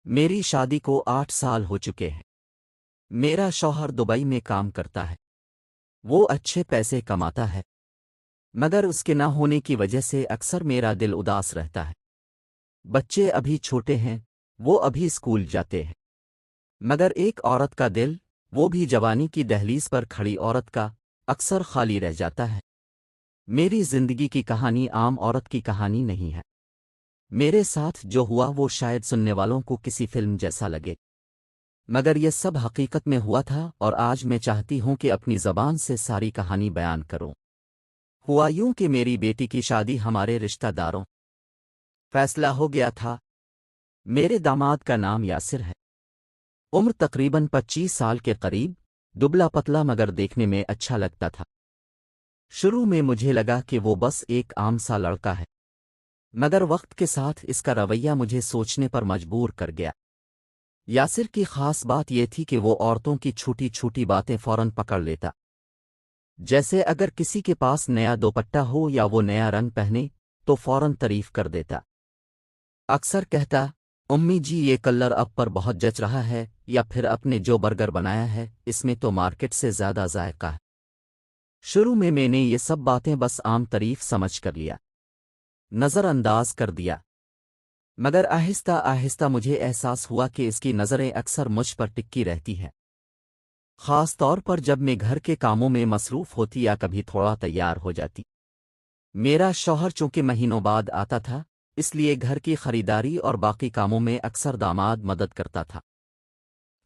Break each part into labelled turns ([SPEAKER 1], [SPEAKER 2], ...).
[SPEAKER 1] میری شادی کو 8 سال ہو چکے ہیں۔ میرا شوہر دبئی میں کام کرتا ہے۔ وہ اچھے پیسے کماتا ہے، مگر اس کے نہ ہونے کی وجہ سے اکثر میرا دل اداس رہتا ہے۔ بچے ابھی چھوٹے ہیں، وہ ابھی اسکول جاتے ہیں، مگر ایک عورت کا دل، وہ بھی جوانی کی دہلیز پر کھڑی عورت کا، اکثر خالی رہ جاتا ہے۔ میری زندگی کی کہانی عام عورت کی کہانی نہیں ہے۔ میرے ساتھ جو ہوا وہ شاید سننے والوں کو کسی فلم جیسا لگے، مگر یہ سب حقیقت میں ہوا تھا، اور آج میں چاہتی ہوں کہ اپنی زبان سے ساری کہانی بیان کروں۔ ہوا یوں کہ میری بیٹی کی شادی ہمارے رشتہ داروں فیصلہ ہو گیا تھا۔ میرے داماد کا نام یاسر ہے۔ عمر تقریباً 25 سال کے قریب، دبلا پتلا مگر دیکھنے میں اچھا لگتا تھا۔ شروع میں مجھے لگا کہ وہ بس ایک عام سا لڑکا ہے، مگر وقت کے ساتھ اس کا رویہ مجھے سوچنے پر مجبور کر گیا۔ یاسر کی خاص بات یہ تھی کہ وہ عورتوں کی چھوٹی چھوٹی باتیں فوراً پکڑ لیتا، جیسے اگر کسی کے پاس نیا دوپٹہ ہو یا وہ نیا رنگ پہنے تو فوراً تعریف کر دیتا۔ اکثر کہتا، امی جی یہ کلر اب پر بہت جچ رہا ہے، یا پھر اپنے جو برگر بنایا ہے اس میں تو مارکیٹ سے زیادہ ذائقہ ہے۔ شروع میں نے یہ سب باتیں بس عام تعریف سمجھ کر لیا، نظر انداز کر دیا، مگر آہستہ آہستہ مجھے احساس ہوا کہ اس کی نظریں اکثر مجھ پر ٹکی رہتی ہیں، خاص طور پر جب میں گھر کے کاموں میں مصروف ہوتی یا کبھی تھوڑا تیار ہو جاتی۔ میرا شوہر چونکہ مہینوں بعد آتا تھا، اس لیے گھر کی خریداری اور باقی کاموں میں اکثر داماد مدد کرتا تھا۔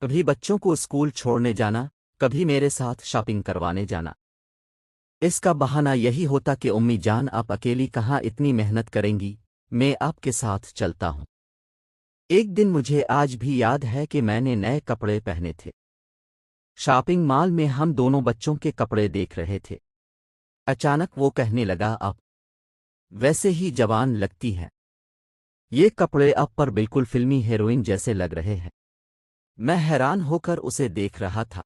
[SPEAKER 1] کبھی بچوں کو اسکول چھوڑنے جانا، کبھی میرے ساتھ شاپنگ کروانے جانا۔ اس کا بہانہ یہی ہوتا کہ امی جان آپ اکیلی کہاں اتنی محنت کریں گی، میں آپ کے ساتھ چلتا ہوں۔ ایک دن مجھے آج بھی یاد ہے کہ میں نے نئے کپڑے پہنے تھے۔ شاپنگ مال میں ہم دونوں بچوں کے کپڑے دیکھ رہے تھے۔ اچانک وہ کہنے لگا، آپ ویسے ہی جوان لگتی ہیں، یہ کپڑے آپ پر بالکل فلمی ہیروئن جیسے لگ رہے ہیں۔ میں حیران ہو کر اسے دیکھ رہا تھا۔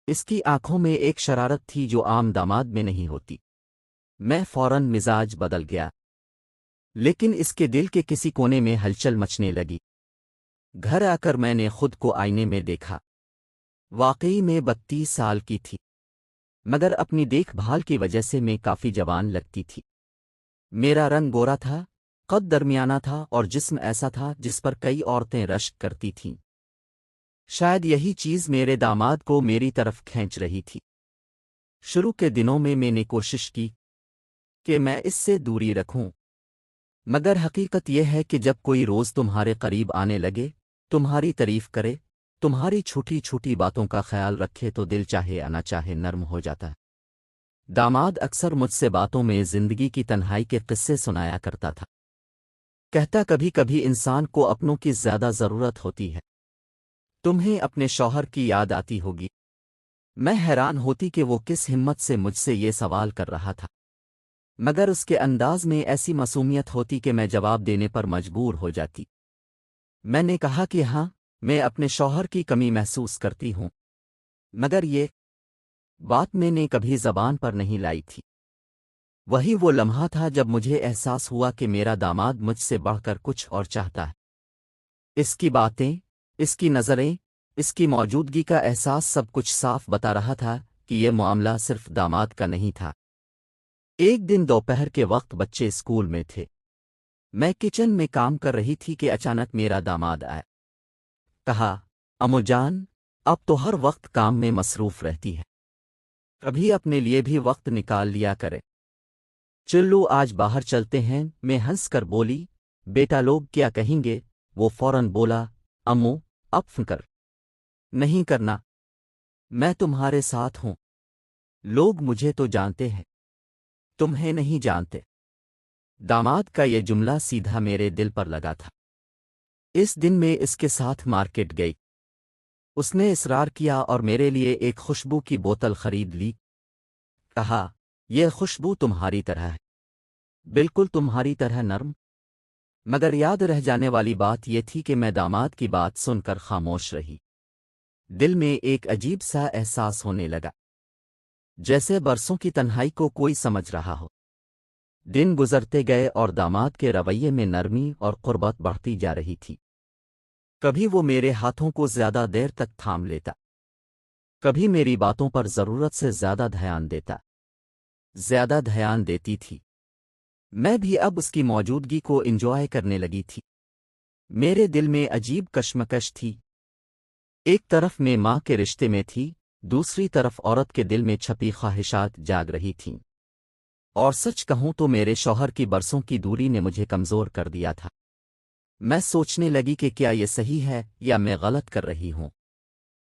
[SPEAKER 1] اس کی آنکھوں میں ایک شرارت تھی جو عام داماد میں نہیں ہوتی۔ میں فوراً مزاج بدل گیا، لیکن اس کے دل کے کسی کونے میں ہلچل مچنے لگی۔ گھر آ کر میں نے خود کو آئینے میں دیکھا۔ واقعی میں 32 سال کی تھی، مگر اپنی دیکھ بھال کی وجہ سے میں کافی جوان لگتی تھی۔ میرا رنگ گورا تھا، قد درمیانہ تھا، اور جسم ایسا تھا جس پر کئی عورتیں رشک کرتی تھیں۔ شاید یہی چیز میرے داماد کو میری طرف کھینچ رہی تھی۔ شروع کے دنوں میں نے کوشش کی کہ میں اس سے دوری رکھوں، مگر حقیقت یہ ہے کہ جب کوئی روز تمہارے قریب آنے لگے، تمہاری تعریف کرے، تمہاری چھوٹی چھوٹی باتوں کا خیال رکھے تو دل چاہے یا نہ چاہے نرم ہو جاتا ہے۔ داماد اکثر مجھ سے باتوں میں زندگی کی تنہائی کے قصے سنایا کرتا تھا۔ کہتا، کبھی کبھی انسان کو اپنوں کی زیادہ ضرورت ہوتی ہے۔ تمہیں اپنے شوہر کی یاد آتی ہوگی۔ میں حیران ہوتی کہ وہ کس ہمت سے مجھ سے یہ سوال کر رہا تھا، مگر اس کے انداز میں ایسی معصومیت ہوتی کہ میں جواب دینے پر مجبور ہو جاتی۔ میں نے کہا کہ ہاں، میں اپنے شوہر کی کمی محسوس کرتی ہوں، مگر یہ بات میں نے کبھی زبان پر نہیں لائی تھی۔ وہی وہ لمحہ تھا جب مجھے احساس ہوا کہ میرا داماد مجھ سے بڑھ کر کچھ اور چاہتا ہے۔ اس کی باتیں، اس کی نظریں، اس کی موجودگی کا احساس سب کچھ صاف بتا رہا تھا کہ یہ معاملہ صرف داماد کا نہیں تھا۔ ایک دن دوپہر کے وقت بچے اسکول میں تھے۔ میں کچن میں کام کر رہی تھی کہ اچانک میرا داماد آیا۔ کہا، امو جان، اب تو ہر وقت کام میں مصروف رہتی ہے، کبھی اپنے لیے بھی وقت نکال لیا کرے۔ چلو آج باہر چلتے ہیں۔ میں ہنس کر بولی، بیٹا لوگ کیا کہیں گے؟ وہ فوراً بولا، امو اب فکر نہیں کرنا، میں تمہارے ساتھ ہوں۔ لوگ مجھے تو جانتے ہیں، تمہیں نہیں جانتے۔ داماد کا یہ جملہ سیدھا میرے دل پر لگا تھا۔ اس دن میں اس کے ساتھ مارکیٹ گئی۔ اس نے اصرار کیا اور میرے لیے ایک خوشبو کی بوتل خرید لی۔ کہا، یہ خوشبو تمہاری طرح ہے، بالکل تمہاری طرح نرم۔ مگر یاد رہ جانے والی بات یہ تھی کہ میں داماد کی بات سن کر خاموش رہی۔ دل میں ایک عجیب سا احساس ہونے لگا، جیسے برسوں کی تنہائی کو کوئی سمجھ رہا ہو۔ دن گزرتے گئے اور داماد کے رویے میں نرمی اور قربت بڑھتی جا رہی تھی۔ کبھی وہ میرے ہاتھوں کو زیادہ دیر تک تھام لیتا، کبھی میری باتوں پر ضرورت سے زیادہ دھیان دیتا، زیادہ دھیان دیتی تھی۔ میں بھی اب اس کی موجودگی کو انجوائے کرنے لگی تھی۔ میرے دل میں عجیب کشمکش تھی، ایک طرف میں ماں کے رشتے میں تھی، دوسری طرف عورت کے دل میں چھپی خواہشات جاگ رہی تھیں۔ اور سچ کہوں تو میرے شوہر کی برسوں کی دوری نے مجھے کمزور کر دیا تھا۔ میں سوچنے لگی کہ کیا یہ صحیح ہے یا میں غلط کر رہی ہوں،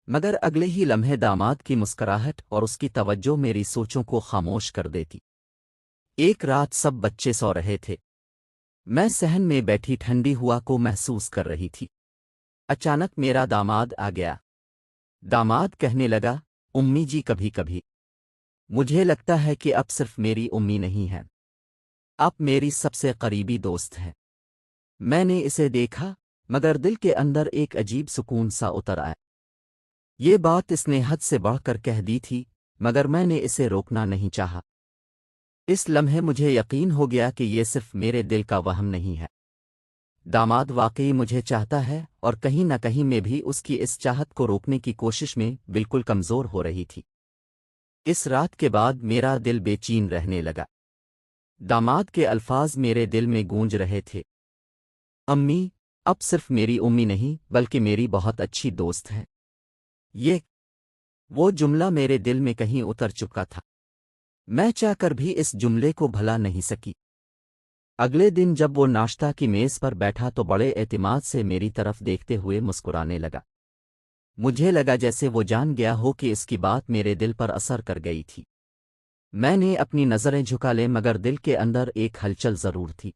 [SPEAKER 1] مگر اگلے ہی لمحے داماد کی مسکراہٹ اور اس کی توجہ میری سوچوں کو خاموش کر دیتی۔ ایک رات سب بچے سو رہے تھے، میں صحن میں بیٹھی ٹھنڈی ہوا کو محسوس کر رہی تھی۔ اچانک میرا داماد آ گیا۔ داماد کہنے لگا، امی جی کبھی کبھی مجھے لگتا ہے کہ اب صرف میری امی نہیں ہے، اب میری سب سے قریبی دوست ہے۔ میں نے اسے دیکھا، مگر دل کے اندر ایک عجیب سکون سا اتر آیا۔ یہ بات اس نے حد سے بڑھ کر کہہ دی تھی، مگر میں نے اسے روکنا نہیں چاہا۔ اس لمحے مجھے یقین ہو گیا کہ یہ صرف میرے دل کا وہم نہیں ہے، داماد واقعی مجھے چاہتا ہے، اور کہیں نہ کہیں میں بھی اس کی اس چاہت کو روکنے کی کوشش میں بالکل کمزور ہو رہی تھی۔ اس رات کے بعد میرا دل بے چین رہنے لگا۔ داماد کے الفاظ میرے دل میں گونج رہے تھے، امی اب صرف میری امی نہیں بلکہ میری بہت اچھی دوست ہے۔ یہ وہ جملہ میرے دل میں کہیں اتر چکا تھا، میں چاہ کر بھی اس جملے کو بھلا نہیں سکی۔ اگلے دن جب وہ ناشتہ کی میز پر بیٹھا تو بڑے اعتماد سے میری طرف دیکھتے ہوئے مسکرانے لگا۔ مجھے لگا جیسے وہ جان گیا ہو کہ اس کی بات میرے دل پر اثر کر گئی تھی۔ میں نے اپنی نظریں جھکا لیں، مگر دل کے اندر ایک ہلچل ضرور تھی۔